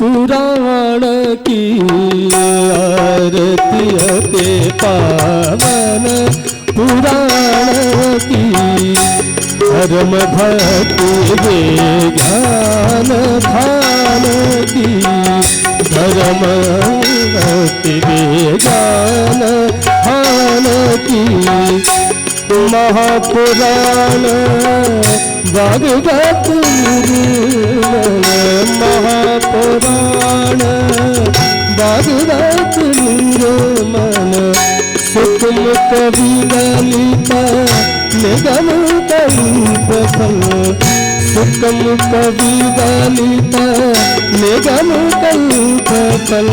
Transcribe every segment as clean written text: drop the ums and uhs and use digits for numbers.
पुराण की आरती अति पावन पुराण की धर्म भक्ति विज्ञान भान की धर्म भक्ति विज्ञान भान की महापुराण भागवत महापुराण भागवत निर्मल सुखमुख विललित निगम कल्प फल सुखमुख विललित निगम कल्प फल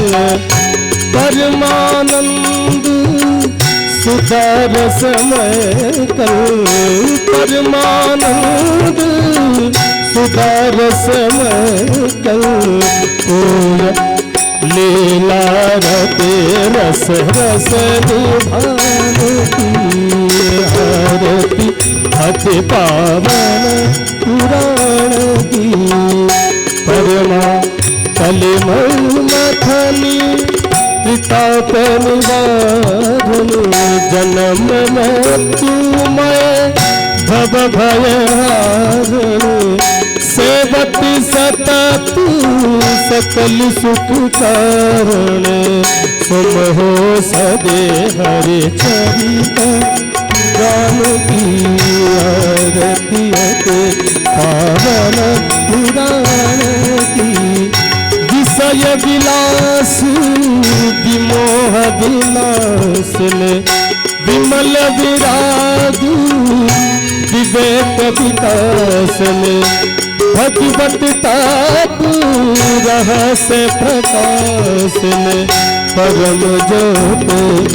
परमानंद सुधार समय कल परमानंद सुधार समय कल लीला रते रस रस निभान की आरती अति पावन पुराण की परमा कलिमल मथनी ताप निवारण जन्म मृत्युमय भव भय हारण सेवती सतत सकल सुख कारण सुमहो सदे हरि चरित गान की आरती अति पावन पुराण की विषय विलास विमोह विलास में विमल विराग विवेक विकास में भगवत ताप रहस्य प्रकाश में परम ज्योत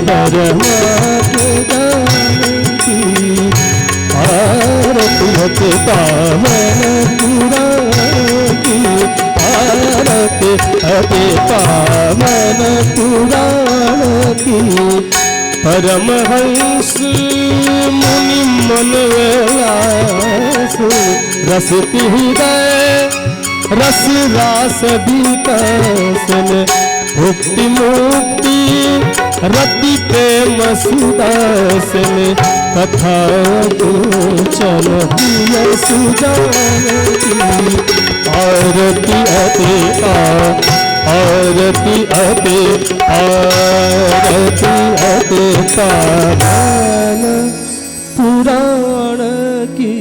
परमात्मा की आरती अति पावन पुराण की आरती अति पावन पुराण की परमहंस मुनि मनोल्लास रसिक हृदय रस रास विकास में मुक्ति मुक्ति रति प्रेम सुदास में कथा चल सुजान की आरती अति आरती अति आरती अति पावन पुराण की।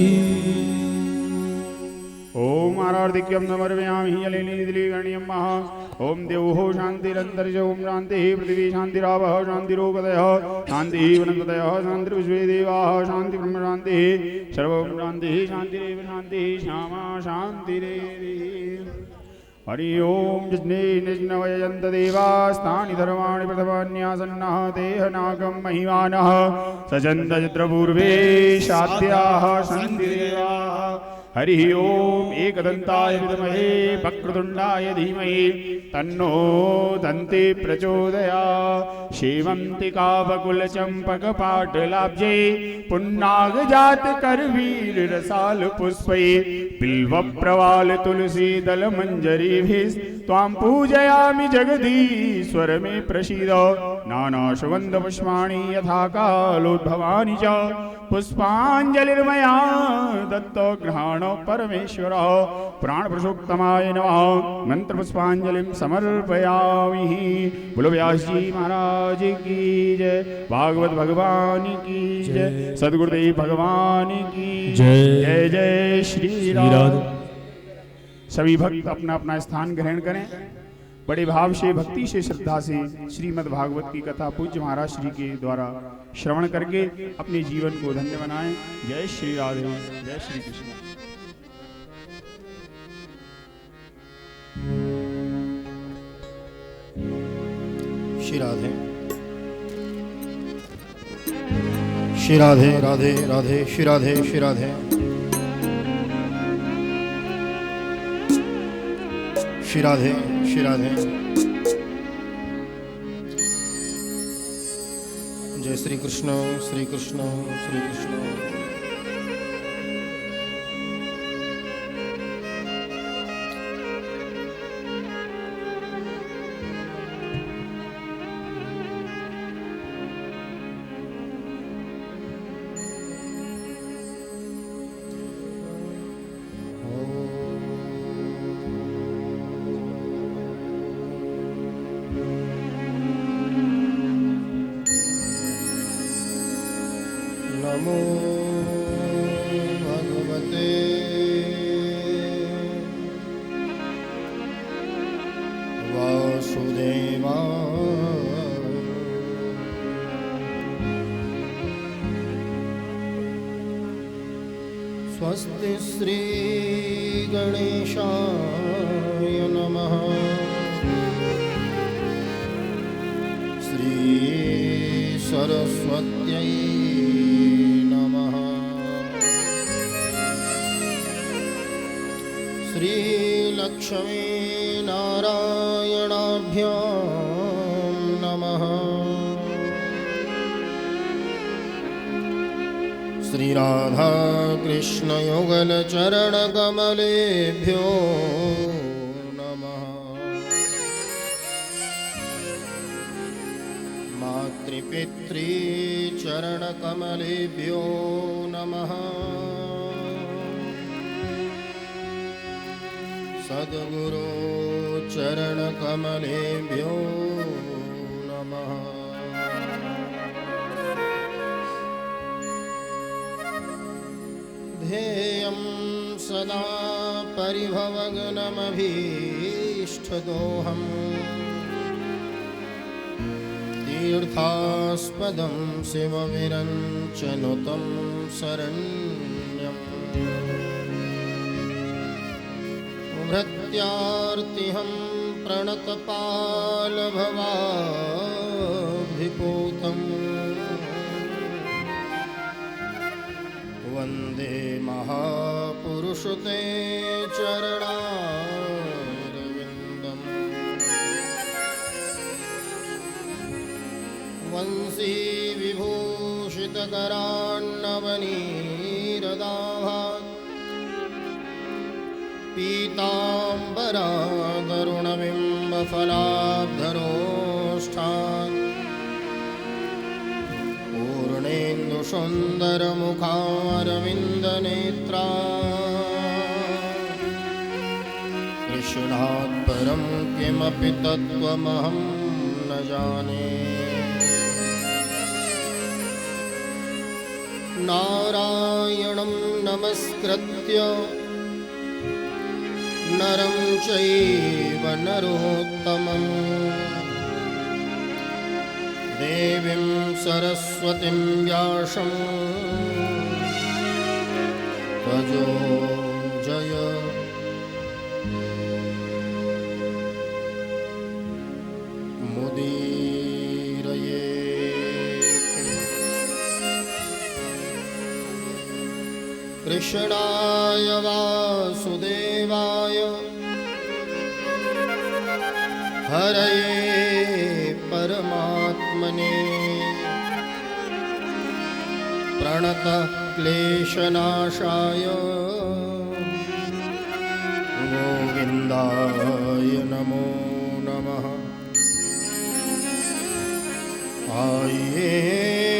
ओम आरार्धिक्यम समर्पयामि यलेनिदिली गण्यं महा ओम देवो शांतिरंतरिक्ष ओम शांति पृथ्वी शांतिरावः शांतिरोपदयः शांति वनस्पतयः शांतिर्विश्वे देवाः शांति ब्रह्म शांति सर्वं शांति शांतिरेव शांति श्यामा शांतिरेव। हरि ओम जिष्णवयजन्त देवास्तानि धर्माणि प्रथमान्यासन्नः देहनागं महिमानः सचन्द चित्रपूर्वे शाद्याः सन्धिदेवाः। हरि ओम एकदन्ताय विद्महे वक्रतुण्डाय धीमहि तन्नो दन्ति प्रचोदयात्। शेवन्तिकावकुलचम्पकपाटलाब्जे पुन्नागजातकरवीर रसाल पुष्पै बिल्वप्रवाल तुलसी दलमञ्जरीभिस्त्वां पूजयामि जगदीश्वर मे प्रसीद। नानासुगन्धपुष्पाणि यथा कालोद्भवानि च पुष्पाञ्जलिर्मया दत्तो गृहाण परमेश्वर प्राण पुरुषोत्तमाय नमः मंत्र पुष्पांजलिं समर्पयामि। बोलो व्यास जी महाराज की जय भागवत भगवान की जय सद्गुरुदेव भगवान की जय जय जय श्री राम। सभी भक्त अपना अपना स्थान ग्रहण करें। बड़े भाव से भक्ति से श्रद्धा से श्रीमद् भागवत की कथा पूज्य महाराज श्री के द्वारा श्रवण करके अपने जीवन को धन्य बनाएं। जय श्री राधे जय श्री कृष्ण। श्री राधे श्री राधे राधे राधे श्री राधे श्री राधे श्री राधे श्री राधे। जय श्री कृष्ण श्री कृष्ण श्री कृष्ण। वासुदेवा स्वस्ति श्री गणेशाय नमः श्री सरस्वत्यै नमः श्री लक्ष्मी नारायणाभ्यां नमः श्री राधा कृष्ण युगल चरण कमलेभ्यो नमः मातृपितृ चरण कमलेभ्यो नमः सद्गुरु चरण कमलेभ्यो नमः ध्येयं सदा परिभवग्नमभीष्टदोहम् तीर्थास्पदं शिवविरञ्चनुतं शरण्यम् भृत्यार्तिहं प्रणतपालभवाभिपूतम् वन्दे महापुरुषते चरणारविन्दम् वंशी विभूषितकरान्नवनीरदाभात् पीताम्बरादरुणबिम्बफलाब्धरोष्ठात् पूर्णेन्दुसुन्दरमुखारविन्दनेत्रा कृष्णात् परं किमपि तत्त्वमहं न जाने नारायणं नमस्कृत्य नरं चैव नरोत्तमम् देवीं सरस्वतीं व्यासं ततो जय मुदीरये कृष्णाय वासुदेवाय हरये परमात्मने प्रणत क्लेशनाशाय गोविन्दाय नमो नमः आइए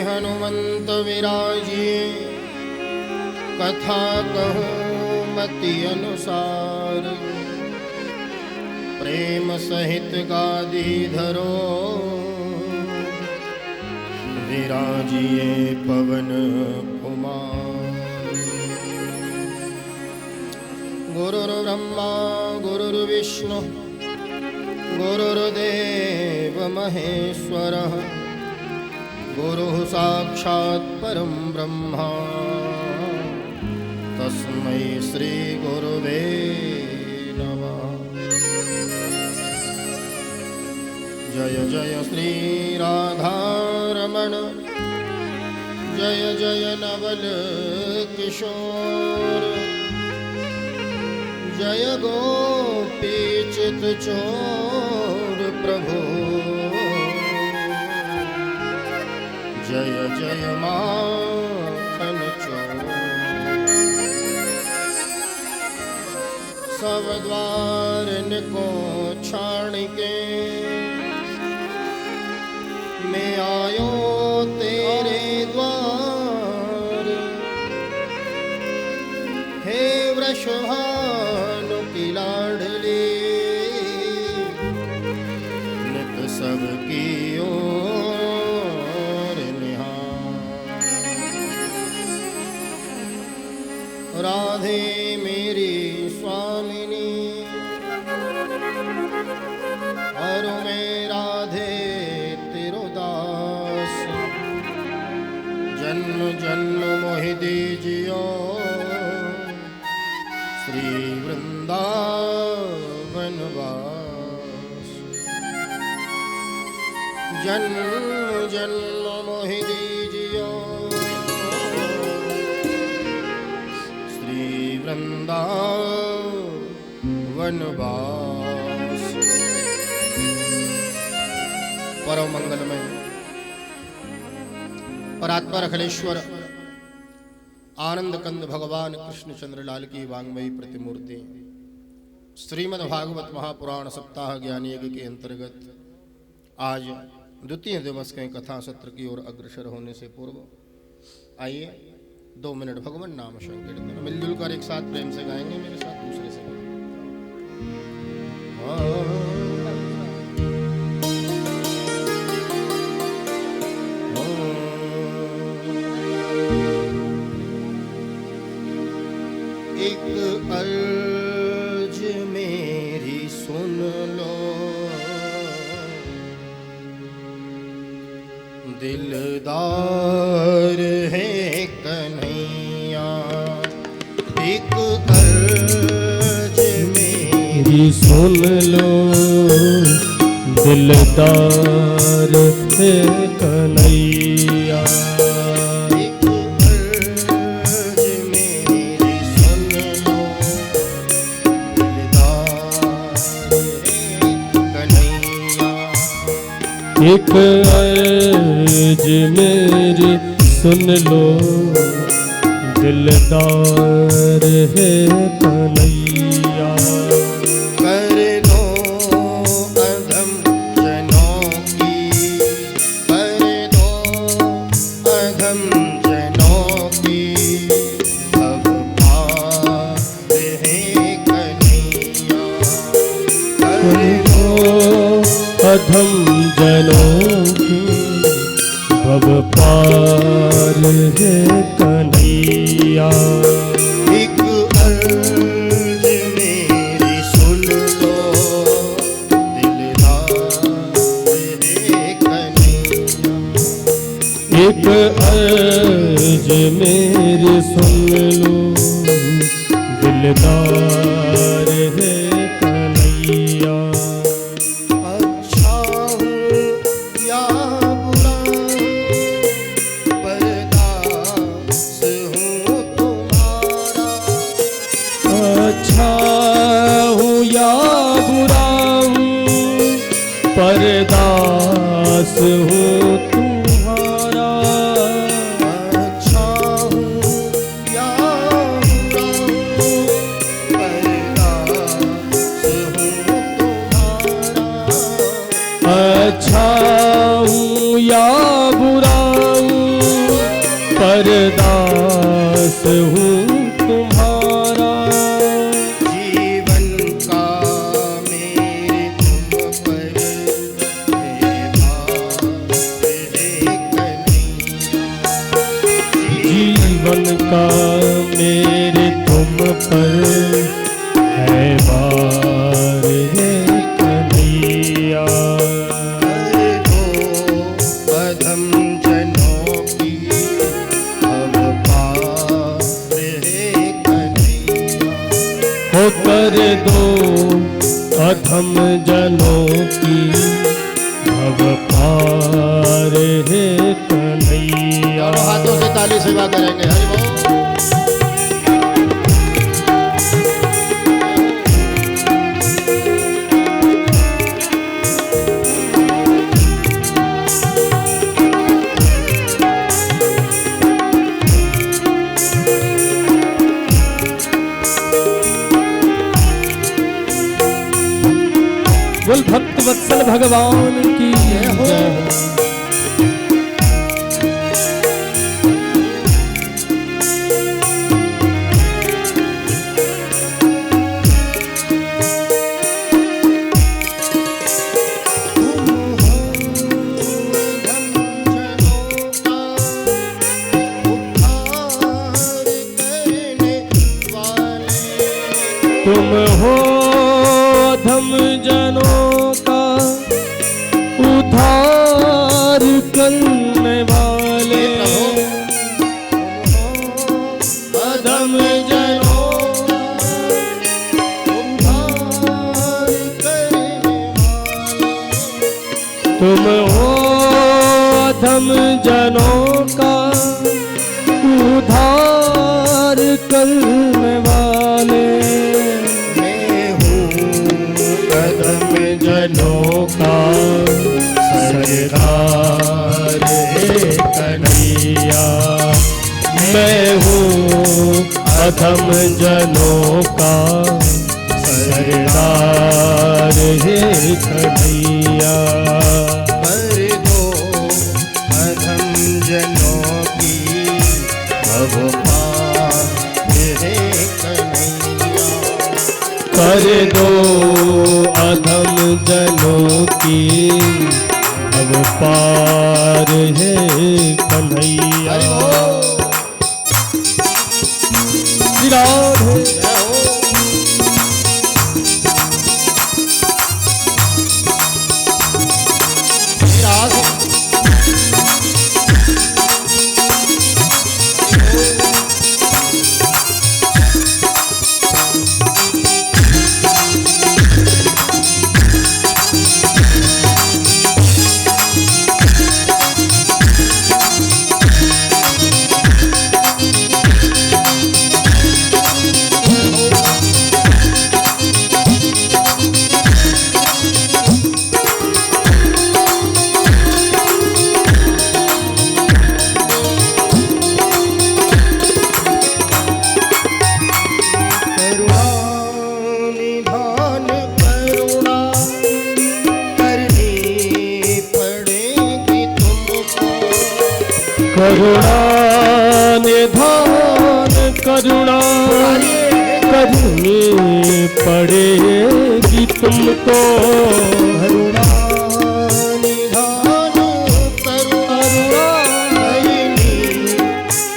हनुमंत विराजिए कथा कहूँ मति अनुसार प्रेम सहित गादी धरो विराजिए पवन कुमार गुरुर्ब्रह्मा गुरुर्विष्णु गुरुर्देव महेश्वरः गुरुः साक्षात् परं ब्रह्मा तस्मै श्री गुरुवे नमः जय जय श्री राधारमण जय जय नवल किशोर जय गोपी चित चोर प्रभु जय जय माखन चोर सब द्वार को छाण के मैं आयो तेरे द्वार हे वृषभानु की लाडली नित सबकी ओर निहार राधे मेरी स्वामिनी जन्म जन्म मोहि दीजियो श्री वृंदावन वास। परम मंगलमय परात्पर अखिलेश्वर आनंद कंद भगवान कृष्णचंद्र लाल की वांगमयी प्रतिमूर्ति श्रीमद् भागवत महापुराण सप्ताह ज्ञान यज्ञ के अंतर्गत आज द्वितीय दिवस के कथा सत्र की ओर अग्रसर होने से पूर्व आइए 2 मिनट भगवान नाम संकीर्तन मिलजुल कर एक साथ प्रेम से गाएंगे। मेरे साथ दूसरे से एक अर्ज मेरी सुन लो दिलदार है कन्हैया। एक अर्ज मेरी सुन लो दिलदार है कन्हैया। एक अर्ज मेरी सुन लो दिलदार है कन्हैया। एक अर्ज मेरी सुन लो दिलदार है कन्हैया। कर दो अधम जनों की, कर दो अधम जनों की अब पार है कन्हैया। कर दो अधम जनों की भव पार है कन्हैया। एक अर्ज मेरी सुन लो दिलदार है कन्हैया। एक अर्ज मेरी सुन लो दिलदार है कन्हैया। अच्छा हूँ या बुरा परदास हूँ तुम्हारा। अच्छा हूँ या बुरा हूँ परदास हूँ तुम्हारा। अच्छा हूँ या बुरा हूँ परदास हूँ तुम्हारा। अच्छा हूँ या बुरा हूँ परदास हूँ तुम्हारा। जीवन का मेरे तुम पर है भार है कन्हैया। जीवन का मेरे तुम पर है भार है कन्हैया। कर दो अधम जनों की अब पार है कन्हैया। हो कर दो अधम जनों की भव पार है कन्हैया। दोनों हाथों से ताली सेवा करेंगे। हरि बोल। बोल भक्त वत्सल भगवान की जय हो। तुम हो अधम जनों का उद्धार करने वाले। अधम जनों तुम हो अधम जनों का उद्धार करने वाले। मैं हूँ अधम जनों का सरदार हे कन्हैया। मैं हूँ अधम जनों का सरदार हे कन्हैया। कर दो अधम जनों की अब पार हे कन्हैया। कर दो अधम जनों की अब पार है कन्हैया। श्री राधे करुणा निधान करुणा करनी पड़ेगी तुमको। करुणा निधान करुणा करनी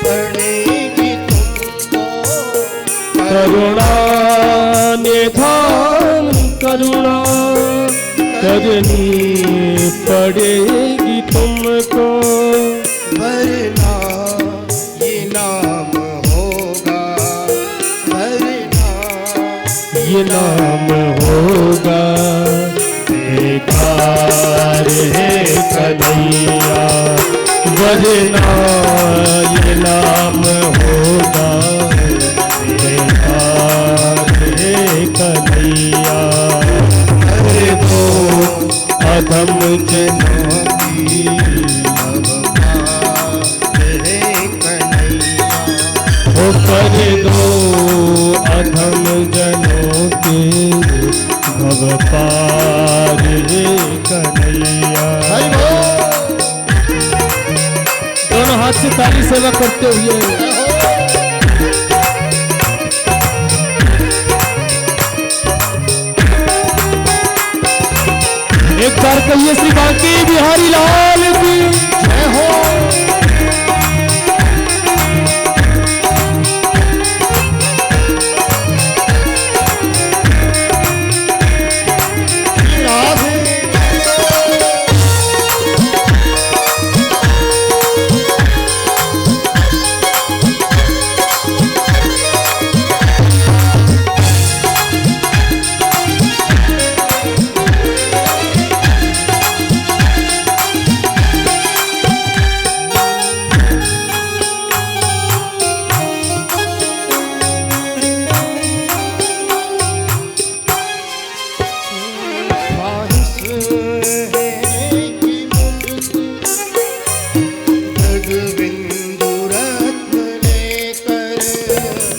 पड़ेगी तुमको। करुणा निधान करुणा करनी पड़ेगी तुमको। वरना ये नाम होगा, वरना ये नाम होगा बेकार है कन्हैया। वरना ये नाम होगा बेकार है कन्हैया। अरे तो अधम जनों की ओ कर दो अधम जनों के भव पार हे कन्हैया। दोनों हाथ से ताली सेवा करते हुए एक बार कहिए श्री बांके बिहारी लाल की जय हो।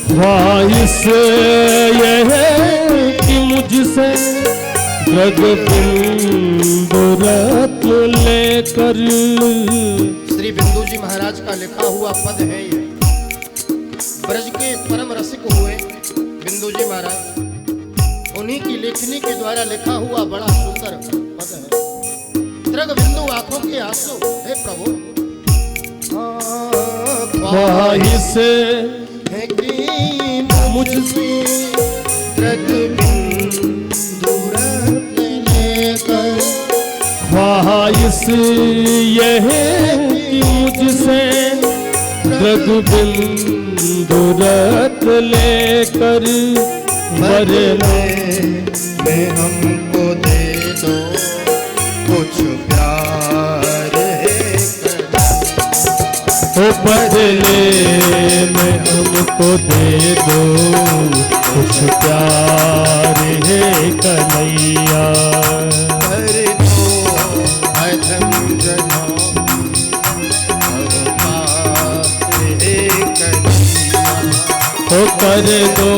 ख्वाहिश यह है कि मुझसे जगबिंदु रत्न लेकर। श्री बिंदु जी महाराज का लिखा हुआ पद है ये। ब्रज के परम रसिक हुए बिंदु जी महाराज, उन्हीं की लेखनी के द्वारा लिखा हुआ बड़ा सुंदर पद है। जगबिंदु आंखों के आंसू हे प्रभु। ख्वाहिश है कि मुझसे जगबिंदु रत्न लेकर। ख्वाहिश यह है कि मुझसे जगबिंदु रत्न लेकर। बदले में हमको दे दो कुछ प्यार है बदले में हमको दे दो कुछ प्यार है कन्हैया। कर दो अधम जनों ओ कर दो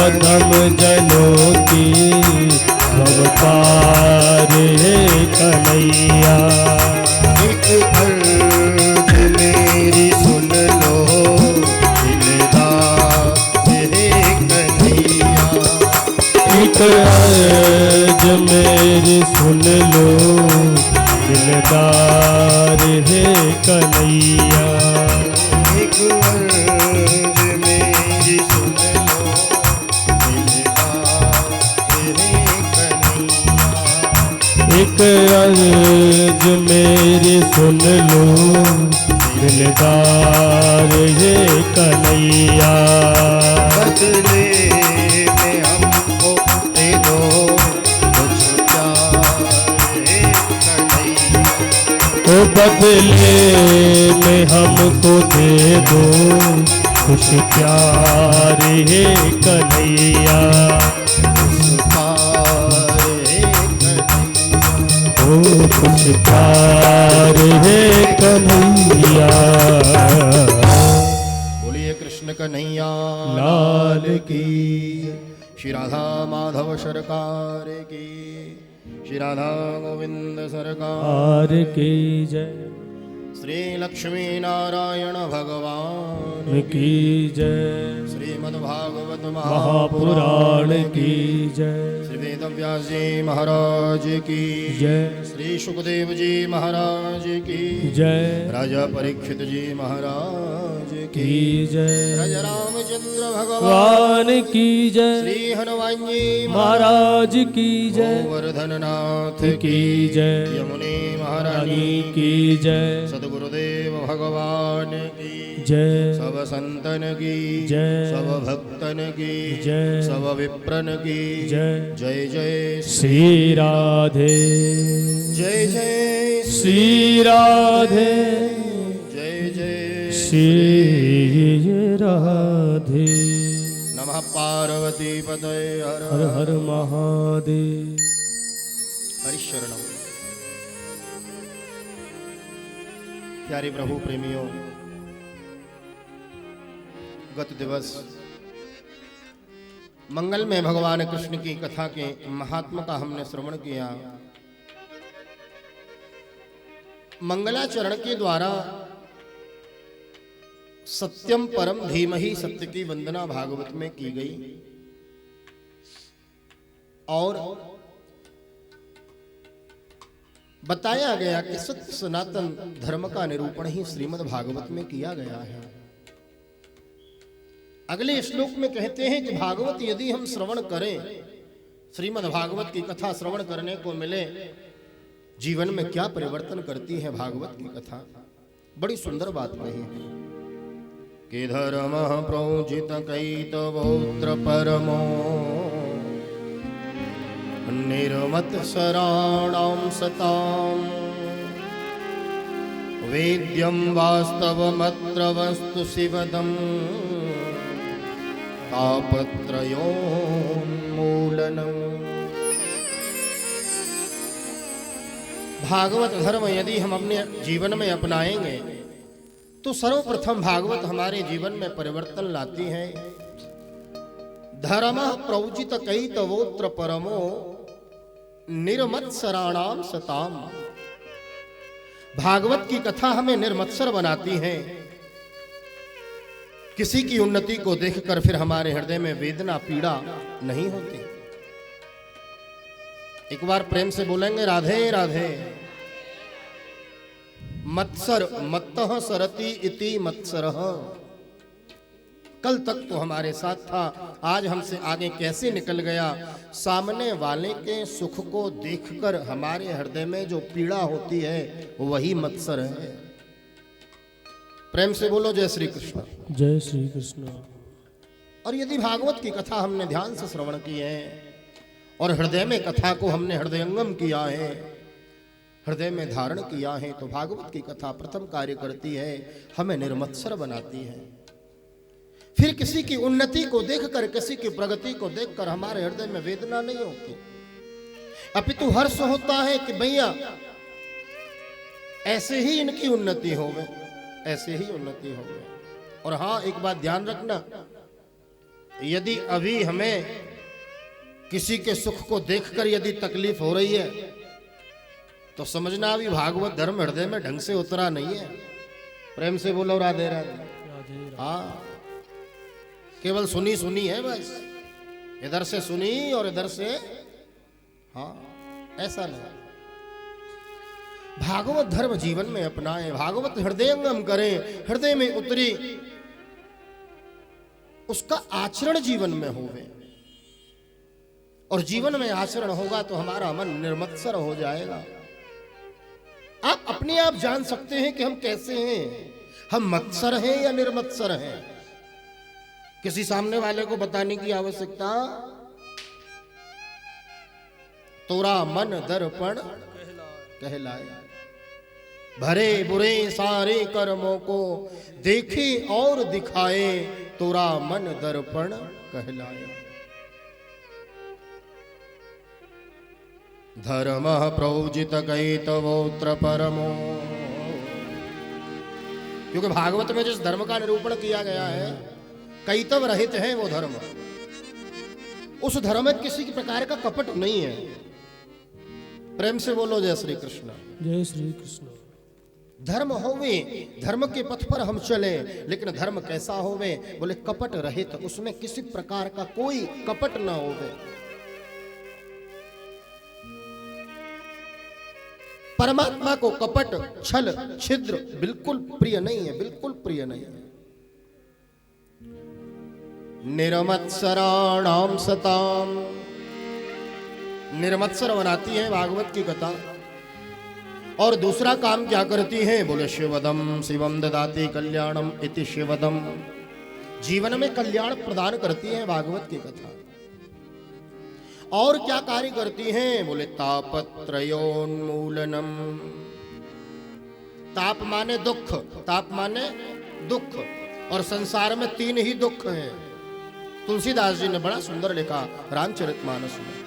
अधम जनों की भव पार है कन्हैया। एक अर्ज मेरी सुन लो दिलदार है कन्हैया। एक अर्ज मेरी सुन लो दिलदार है कन्हैया। एक अर्ज मेरी सुन लो दिलदार है कन्हैया। एक अर्ज मेरी सुन लो दिलदार है कन्हैया। बदले में हमको दे दो कुछ प्यार है कन्हैया। ओ बदले में हमको दे दो कुछ प्यार है कन्हैया। प्यार है कन्हैया। ओ कुछ प्यार है कन्हैया। बोलिए कृष्ण कन्हैया लाल की श्री राधा माधव सरकार की। श्री राधा गोविंद सरकार आर की जय श्री लक्ष्मी नारायण भगवान की जय। श्रीमद्भागवत महापुराण की जय श्री वेद व्यास जी महाराज की जय श्री सुखदेव जी महाराज की जय राजा परीक्षित जी महाराज की की जय राजा रामचंद्र भगवान भगवान की जय श्री हनुमान जी महाराज की जय गोवर्धन नाथ की जय यमुने महारानी रानी की जय सदगुरुदेव भगवान की जय सब संतन की जय सब भक्तन की जय सब विप्रन की जय जय जय श्री राधे जय जय श्री राधे जय जय श्री राधे। नमः पार्वती पतये हर हर हर महादेव। हरिशरणम। प्यारे प्रभु प्रेमियों, गत दिवस मंगल में भगवान कृष्ण की कथा के महात्मा का हमने श्रवण किया। मंगलाचरण के द्वारा सत्यम परम धीमहि सत्य की वंदना भागवत में की गई और बताया गया कि सत्य सनातन धर्म का निरूपण ही श्रीमद् भागवत में किया गया है। अगले श्लोक में कहते हैं कि भागवत यदि हम श्रवण करें, श्रीमद् भागवत की कथा श्रवण करने को मिले, जीवन में क्या परिवर्तन करती है भागवत की कथा। बड़ी सुंदर बात कही है कि धर्म प्रोजित कैतवोत्र परमो निर्मत शराणां सतां वेद्यं वास्तवमत्र वस्तु शिवदम् तापत्रयोन्मूलनम्। भागवत धर्म यदि हम अपने जीवन में अपनाएंगे तो सर्वप्रथम भागवत हमारे जीवन में परिवर्तन लाती है। धर्म प्रवचित कैतवोत्र परमो निर्मत्सराणाम सताम। भागवत की कथा हमें निर्मत्सर बनाती है। किसी की उन्नति को देखकर फिर हमारे हृदय में वेदना पीड़ा नहीं होती। एक बार प्रेम से बोलेंगे राधे राधे। मत्सर मत्तः सरति इति मत्सरः। कल तक तो हमारे साथ था, आज हमसे आगे कैसे निकल गया। सामने वाले के सुख को देखकर हमारे हृदय में जो पीड़ा होती है वही मत्सर है। प्रेम से बोलो जय श्री कृष्ण। जय श्री कृष्ण। और यदि भागवत की कथा हमने ध्यान से श्रवण की है और हृदय में कथा को हमने हृदयंगम किया है हृदय में धारण किया है, तो भागवत की कथा प्रथम कार्य करती है, हमें निर्मत्सर बनाती है। फिर किसी की उन्नति को देखकर, किसी की प्रगति को देखकर हमारे हृदय में वेदना नहीं होती, अपितु हर्ष होता है कि भैया ऐसे ही इनकी उन्नति होवे, ऐसे ही उन्नति होवे। और हाँ, एक बात ध्यान रखना, यदि अभी हमें किसी के सुख को देखकर यदि तकलीफ हो रही है तो समझना अभी भागवत धर्म हृदय में ढंग से उतरा नहीं है। प्रेम से बोलो राधे राधे। हाँ, केवल सुनी सुनी है बस, इधर से सुनी और इधर से, हाँ ऐसा नहीं। भागवत धर्म जीवन में अपनाएं, भागवत हृदयंगम करें, हृदय में उतरी, उसका आचरण जीवन में होवे, और जीवन में आचरण होगा तो हमारा मन निर्मत्सर हो जाएगा। आप अपने आप जान सकते हैं कि हम कैसे हैं, हम मत्सर हैं या निर्मत्सर हैं। किसी सामने वाले को बताने की आवश्यकता, तोरा मन दर्पण कहलाए, भरे बुरे सारे कर्मों को देखे और दिखाए, तोरा मन दर्पण कहलाए। धर्म प्रोजित कैतवोत्र परमो, क्योंकि भागवत में जिस धर्म का निरूपण किया गया है, कैतव रहित है वो धर्म। उस धर्म में किसी प्रकार का कपट नहीं है। प्रेम से बोलो जय श्री कृष्ण। जय श्री कृष्ण। धर्म होवे, धर्म के पथ पर हम चले, लेकिन धर्म कैसा होवे, बोले कपट रहित, उसमें किसी प्रकार का कोई कपट ना होवे। परमात्मा को कपट, छल, छिद्र बिल्कुल प्रिय नहीं है, बिल्कुल प्रिय नहीं है। निर्मत्सराणाम सताम, निर्मत्सर बनाती है भागवत की कथा। और दूसरा काम क्या करती है, बोले शिवदम शिवम ददाति कल्याणम इति शिवदम, जीवन में कल्याण प्रदान करती है भागवत की कथा। और क्या कार्य करती हैं, बोले तापत्रयोन्मूलनम, ताप माने दुख, ताप माने दुख, और संसार में 3 ही दुख हैं। तुलसीदास जी ने बड़ा सुंदर लिखा रामचरितमानस में।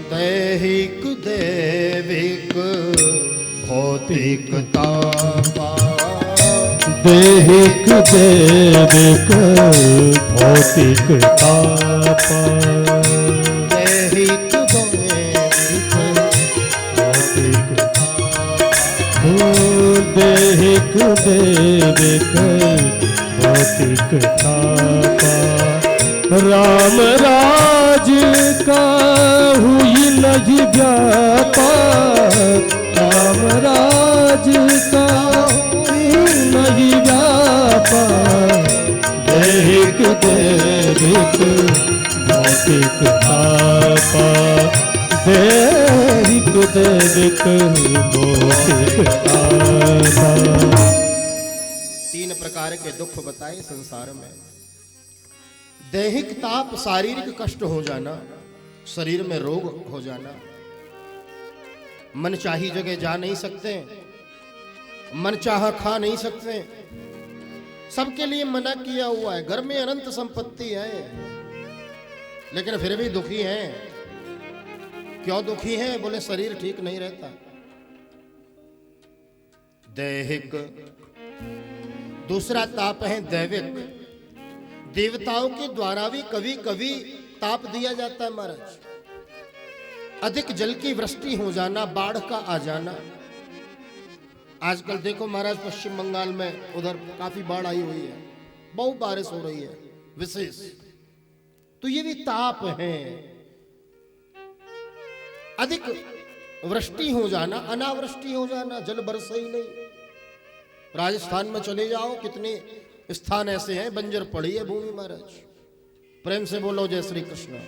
दैहिक दैविक भौतिक तापा, दैहिक दैविक भौतिक तापा, दैहिक दैविक भौतिक दैहिक दैविक भौतिक तापा, राम राज का हुई नहीं व्यापार, राम राज का नहीं व्यापार, दैहिक दैविक भौतिक तापा, दैहिक दैविक भौतिक तापा। 3 प्रकार के दुख बताए संसार में। दैहिक ताप, शारीरिक कष्ट हो जाना, शरीर में रोग हो जाना, मन चाही जगह जा नहीं सकते, मन चाहा खा नहीं सकते, सबके लिए मना किया हुआ है। घर में अनंत संपत्ति है, लेकिन फिर भी दुखी हैं। क्यों दुखी हैं, बोले शरीर ठीक नहीं रहता। दैहिक। दूसरा ताप है दैविक, देवताओं के द्वारा भी कभी कभी ताप दिया जाता है महाराज। अधिक जल की वृष्टि हो जाना, बाढ़ का आ जाना। आजकल देखो महाराज, पश्चिम बंगाल में उधर काफी बाढ़ आई हुई है, बहुत बारिश हो रही है विशेष, तो ये भी ताप है। अधिक वृष्टि हो जाना, अनावृष्टि हो जाना, जल बरसे ही नहीं। राजस्थान में चले जाओ, कितने स्थान ऐसे हैं बंजर पड़ी है भूमि महाराज। प्रेम से बोलो जय श्री कृष्ण।